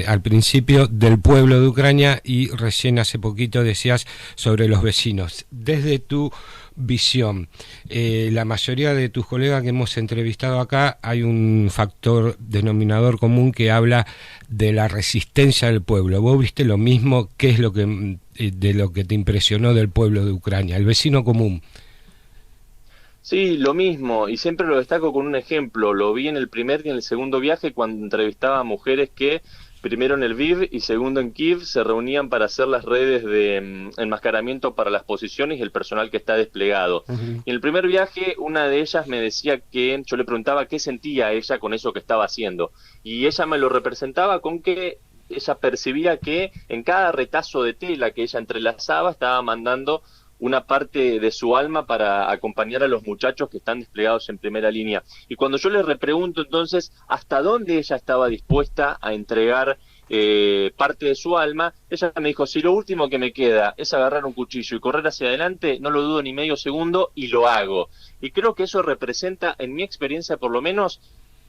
al principio del pueblo de Ucrania, y recién hace poquito decías sobre los vecinos. Desde tu visión, la mayoría de tus colegas que hemos entrevistado acá, hay un factor denominador común que habla de la resistencia del pueblo. ¿Vos viste lo mismo? ¿Qué es lo que de lo que te impresionó del pueblo de Ucrania, el vecino común? Sí, lo mismo, y siempre lo destaco con un ejemplo. Lo vi en el primer y en el segundo viaje cuando entrevistaba a mujeres que primero en el Lviv y segundo en Kiev se reunían para hacer las redes de enmascaramiento para las posiciones y el personal que está desplegado. Y en el primer viaje una de ellas me decía que, yo le preguntaba qué sentía ella con eso que estaba haciendo, y ella me lo representaba con que ella percibía que en cada retazo de tela que ella entrelazaba estaba mandando una parte de su alma para acompañar a los muchachos que están desplegados en primera línea. Y cuando yo le repregunto entonces hasta dónde ella estaba dispuesta a entregar parte de su alma, ella me dijo, si lo último que me queda es agarrar un cuchillo y correr hacia adelante, no lo dudo ni medio segundo y lo hago. Y creo que eso representa, en mi experiencia por lo menos,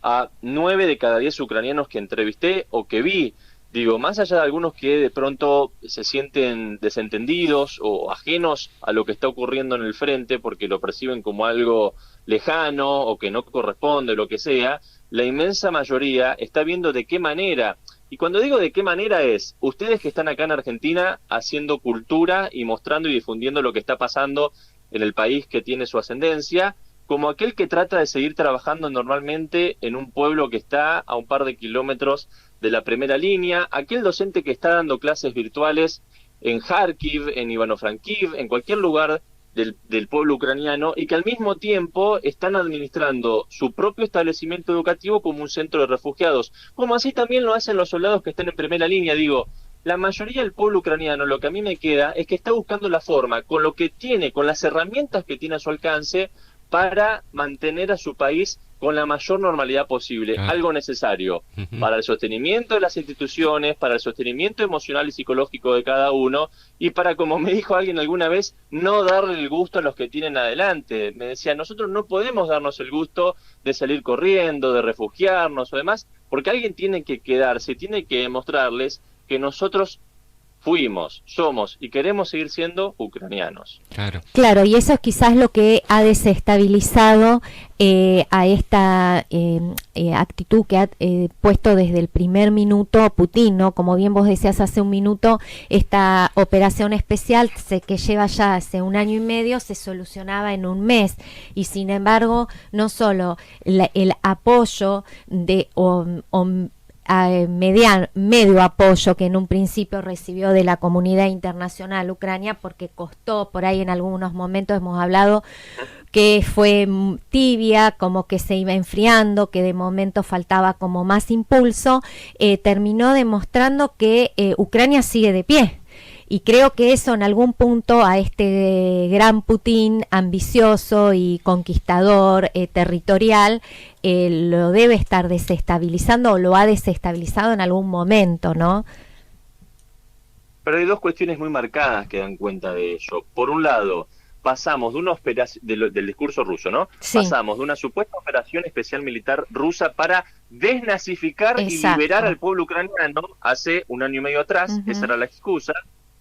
a 9 de cada 10 ucranianos que entrevisté o que vi. Digo, más allá de algunos que de pronto se sienten desentendidos o ajenos a lo que está ocurriendo en el frente porque lo perciben como algo lejano o que no corresponde, lo que sea, la inmensa mayoría está viendo de qué manera, y cuando digo de qué manera es, ustedes que están acá en Argentina haciendo cultura y mostrando y difundiendo lo que está pasando en el país que tiene su ascendencia, como aquel que trata de seguir trabajando normalmente en un pueblo que está a un par de kilómetros de la primera línea, aquel docente que está dando clases virtuales en Kharkiv, en Ivano-Frankivsk, en cualquier lugar del pueblo ucraniano, y que al mismo tiempo están administrando su propio establecimiento educativo como un centro de refugiados, como así también lo hacen los soldados que están en primera línea. Digo, la mayoría del pueblo ucraniano, lo que a mí me queda es que está buscando la forma, con lo que tiene, con las herramientas que tiene a su alcance, para mantener a su país con la mayor normalidad posible, algo necesario para el sostenimiento de las instituciones, para el sostenimiento emocional y psicológico de cada uno, y para, como me dijo alguien alguna vez, no darle el gusto a los que tienen adelante. Me decía, nosotros no podemos darnos el gusto de salir corriendo, de refugiarnos o demás, porque alguien tiene que quedarse, tiene que demostrarles que nosotros fuimos, somos y queremos seguir siendo ucranianos. Claro, y eso es quizás lo que ha desestabilizado a esta actitud que ha puesto desde el primer minuto Putin, ¿no? Como bien vos decías hace un minuto, esta operación especial que lleva ya hace un año y medio se solucionaba en un mes, y sin embargo no solo el apoyo de medio apoyo que en un principio recibió de la comunidad internacional Ucrania, porque costó, por ahí en algunos momentos hemos hablado que fue tibia, como que se iba enfriando, que de momento faltaba como más impulso, terminó demostrando que Ucrania sigue de pie Y creo que eso en algún punto a este gran Putin ambicioso y conquistador territorial lo debe estar desestabilizando o lo ha desestabilizado en algún momento, ¿no? Pero hay dos cuestiones muy marcadas que dan cuenta de ello. Por un lado, pasamos de una del discurso ruso, ¿no? Sí. Pasamos de una supuesta operación especial militar rusa para desnazificar y liberar al pueblo ucraniano hace un año y medio atrás, esa era la excusa,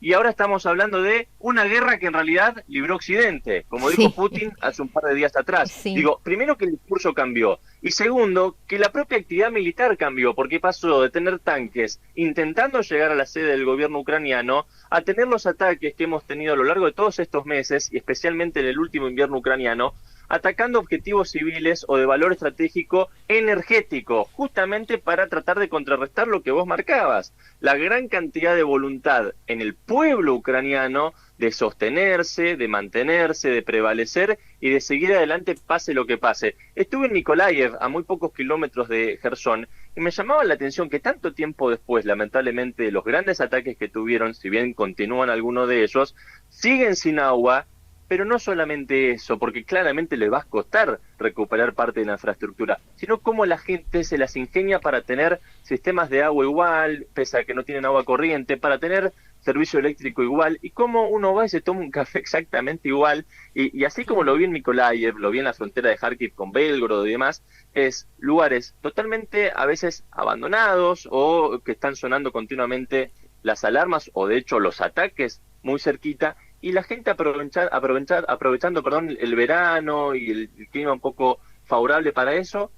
y ahora estamos hablando de una guerra que en realidad libró Occidente, como dijo Putin hace un par de días atrás. Digo, primero que el discurso cambió, y segundo, que la propia actividad militar cambió, porque pasó de tener tanques intentando llegar a la sede del gobierno ucraniano a tener los ataques que hemos tenido a lo largo de todos estos meses, y especialmente en el último invierno ucraniano, atacando objetivos civiles o de valor estratégico energético, justamente para tratar de contrarrestar lo que vos marcabas, la gran cantidad de voluntad en el pueblo ucraniano de sostenerse, de mantenerse, de prevalecer y de seguir adelante pase lo que pase. Estuve en Nikolaev, a muy pocos kilómetros de Gerson, y me llamaba la atención que tanto tiempo después, lamentablemente, de los grandes ataques que tuvieron, si bien continúan algunos de ellos, siguen sin agua. Pero no solamente eso, porque claramente les va a costar recuperar parte de la infraestructura, sino cómo la gente se las ingenia para tener sistemas de agua igual, pese a que no tienen agua corriente, para tener servicio eléctrico igual, y cómo uno va y se toma un café exactamente igual, y así como lo vi en Nikolaev, lo vi en la frontera de Kharkiv con Belgorod y demás, es lugares totalmente a veces abandonados o que están sonando continuamente las alarmas o de hecho los ataques muy cerquita, y la gente aprovechando el verano y el clima un poco favorable para eso,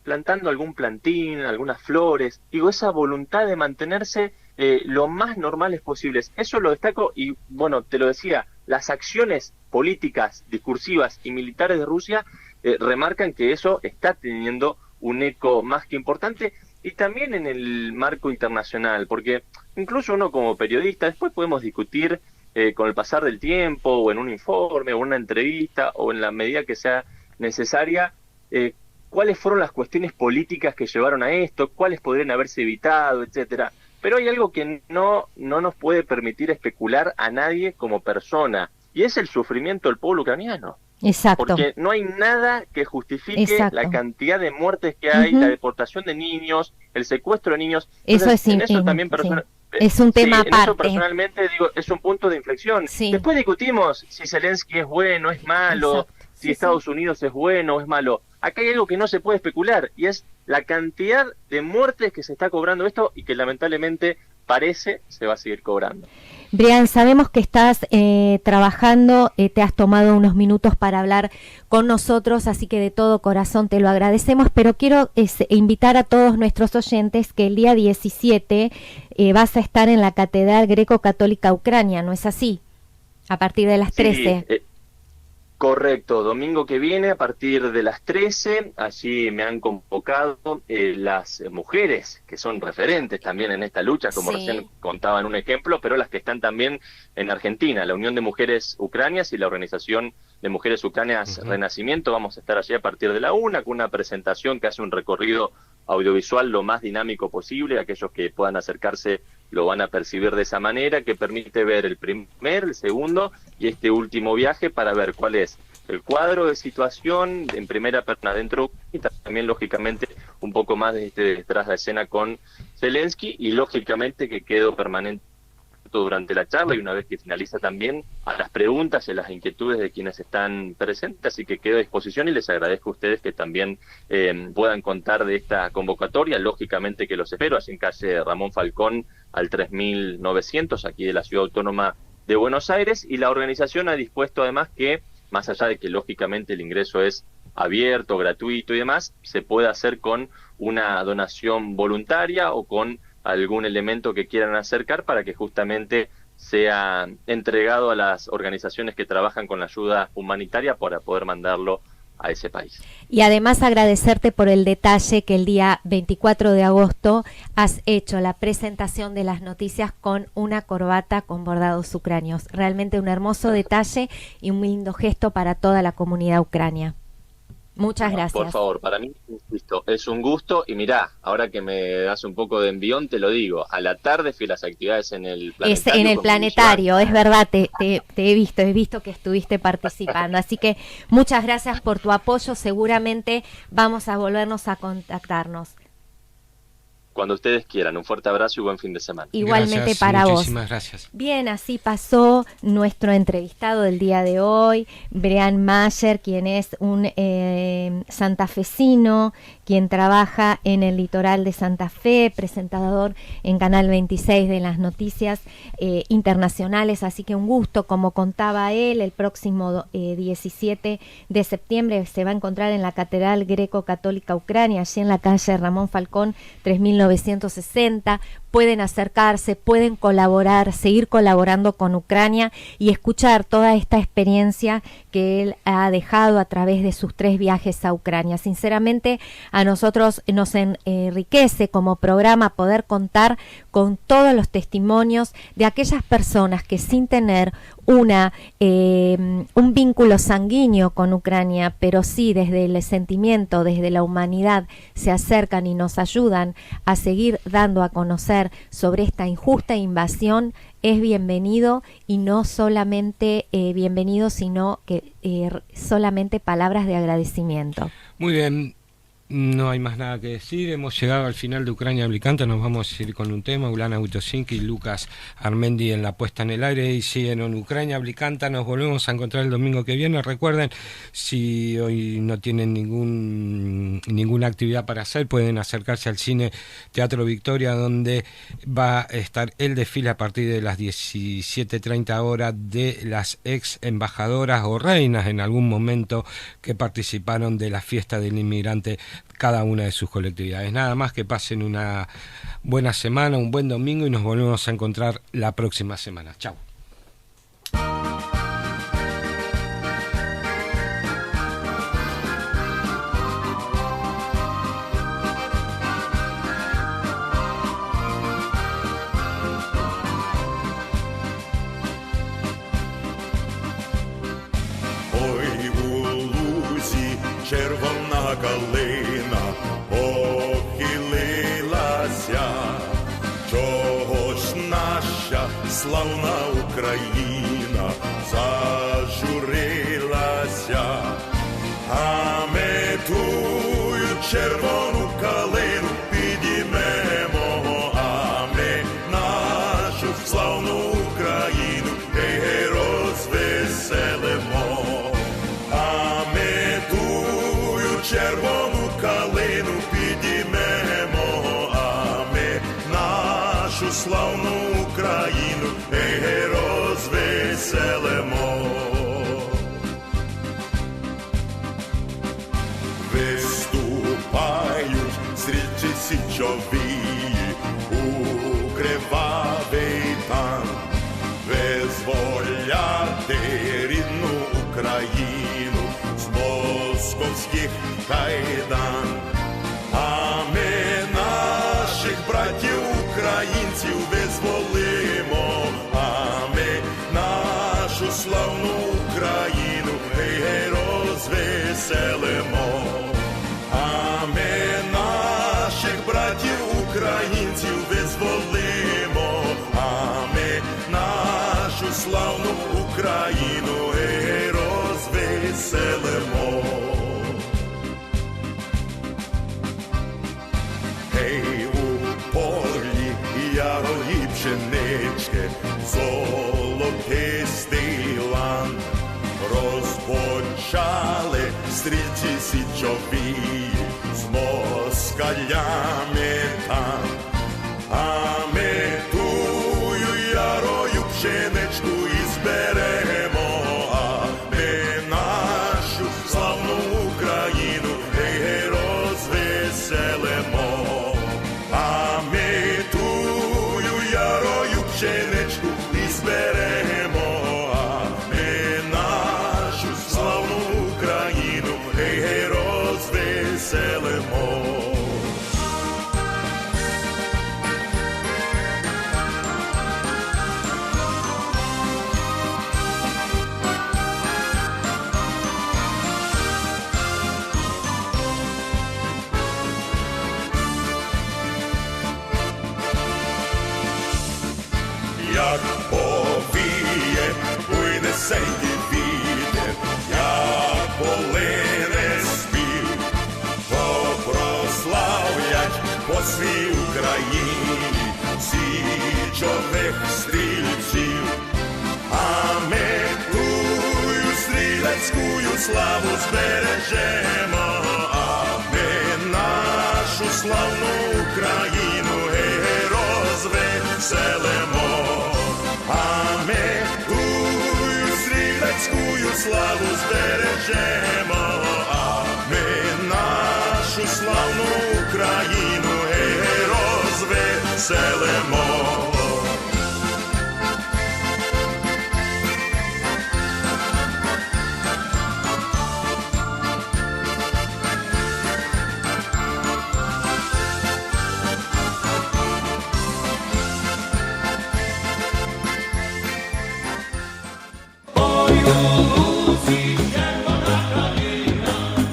plantando algún plantín, algunas flores, digo, esa voluntad de mantenerse lo más normales posibles. Eso lo destaco y, bueno, te lo decía, las acciones políticas, discursivas y militares de Rusia remarcan que eso está teniendo un eco más que importante, y también en el marco internacional, porque incluso uno como periodista, después podemos discutir con el pasar del tiempo, o en un informe, o en una entrevista, o en la medida que sea necesaria, cuáles fueron las cuestiones políticas que llevaron a esto, cuáles podrían haberse evitado, etcétera. Pero hay algo que no nos puede permitir especular a nadie como persona, y es el sufrimiento del pueblo ucraniano. Exacto. Porque no hay nada que justifique la cantidad de muertes que hay, la deportación de niños, el secuestro de niños. Entonces, eso también es un tema aparte. Eso personalmente digo, es un punto de inflexión. Después discutimos si Zelensky es bueno, es malo, si Estados Unidos es bueno o es malo. Acá hay algo que no se puede especular, y es la cantidad de muertes que se está cobrando esto y que lamentablemente parece se va a seguir cobrando. Brian, sabemos que estás trabajando, te has tomado unos minutos para hablar con nosotros, así que de todo corazón te lo agradecemos, pero quiero invitar a todos nuestros oyentes que el día 17 vas a estar en la Catedral Greco-Católica Ucrania, ¿no es así? A partir de las 13. Correcto, domingo que viene a partir de las 13, allí me han convocado las mujeres que son referentes también en esta lucha, como recién contaba en un ejemplo, pero las que están también en Argentina, la Unión de Mujeres Ucranias y la Organización de Mujeres Ucranias Renacimiento. Vamos a estar allí a partir de la 1 con una presentación que hace un recorrido audiovisual lo más dinámico posible. Aquellos que puedan acercarse lo van a percibir de esa manera, que permite ver el primer, el segundo y este último viaje para ver cuál es el cuadro de situación en primera persona dentro, y también lógicamente un poco más de detrás de escena con Zelensky, y lógicamente que quedo permanente durante la charla y una vez que finaliza también a las preguntas y a las inquietudes de quienes están presentes, así que quedo a disposición y les agradezco a ustedes que también puedan contar de esta convocatoria. Lógicamente que los espero allí en calle Ramón Falcón al 3900 aquí de la Ciudad Autónoma de Buenos Aires, y la organización ha dispuesto además que, más allá de que lógicamente el ingreso es abierto, gratuito y demás, se puede hacer con una donación voluntaria o con algún elemento que quieran acercar para que justamente sea entregado a las organizaciones que trabajan con la ayuda humanitaria para poder mandarlo a ese país. Y además agradecerte por el detalle que el día 24 de agosto has hecho la presentación de las noticias con una corbata con bordados ucranios. Realmente un hermoso detalle y un lindo gesto para toda la comunidad ucrania. Muchas gracias. Por favor, para mí, insisto, es un gusto. Y mirá, ahora que me das un poco de envión, te lo digo. A la tarde fui a las actividades en el planetario. En el planetario, es verdad, te he visto que estuviste participando. Así que muchas gracias por tu apoyo. Seguramente vamos a volvernos a contactarnos. Cuando ustedes quieran, un fuerte abrazo y buen fin de semana. Igualmente Gracias, para vos. Muchísimas gracias. Bien, así pasó nuestro entrevistado del día de hoy, Brian Mayer, quien es un santafesino, quien trabaja en el litoral de Santa Fe, presentador en Canal 26 de las noticias internacionales. Así que un gusto, como contaba él, el próximo 17 de septiembre se va a encontrar en la Catedral Greco-Católica Ucrania, allí en la calle Ramón Falcón 3960. Pueden acercarse, pueden colaborar, seguir colaborando con Ucrania y escuchar toda esta experiencia que él ha dejado a través de sus 3 viajes a Ucrania. Sinceramente, a nosotros nos enriquece como programa poder contar con todos los testimonios de aquellas personas que, sin tener un vínculo sanguíneo con Ucrania, pero sí desde el sentimiento, desde la humanidad, se acercan y nos ayudan a seguir dando a conocer sobre esta injusta invasión, es bienvenido, y no solamente bienvenido, sino que solamente palabras de agradecimiento. Muy bien. No hay más nada que decir, hemos llegado al final de Ucrania Blicanta, nos vamos a ir con un tema, Ulana Autosinki y Lucas Armendi en la puesta en el aire, y siguen en Ucrania Blicanta, nos volvemos a encontrar el domingo que viene. Recuerden, si hoy no tienen ninguna actividad para hacer, pueden acercarse al Cine Teatro Victoria, donde va a estar el desfile a partir de las 17:30 horas de las ex embajadoras o reinas en algún momento que participaron de la fiesta del inmigrante, cada una de sus colectividades. Nada más, que pasen una buena semana, un buen domingo, y nos volvemos a encontrar la próxima semana. Chao. Ой, у лузі червона калина похилилася, чого ж наша славна Україна зажурилася, а ми тую червону калину підіймемо, а ми нашу славну Україну розвеселимо. Червону калину підіймемо, а ми нашу славну Україну розвеселимо. Виступають стрільці січові у кривавий танк, визволяти рідну Україну з московських кайдан. А ми наших братів українців визволимо, а ми нашу славну Україну розвеселимо. А ми наших братів українців визволимо, а ми нашу славну Україну розвеселимо. Гей, у полі ярої пшенички, золотистий лан, розпочали стрільці січові з москалями там. А ми тую ярою пшеничку і зберемо, а ми нашу славну Україну розвеселимо. А ми тую ярою пшеничку і зберемо, а ми нашу славну Україну розвеселимо. стрільців, а ми тую стрілецькую славу збережемо, а ми нашу славну Україну розвеселимо, а ми тую стрілецькую славу збережемо, а ми нашу славну Україну розвеселимо.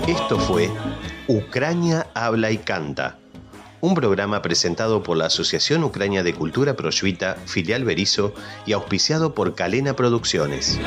Esto fue Ucrania habla y canta, un programa presentado por la Asociación Ucrania de Cultura Prosvita, filial Berisso, y auspiciado por Kalena Producciones.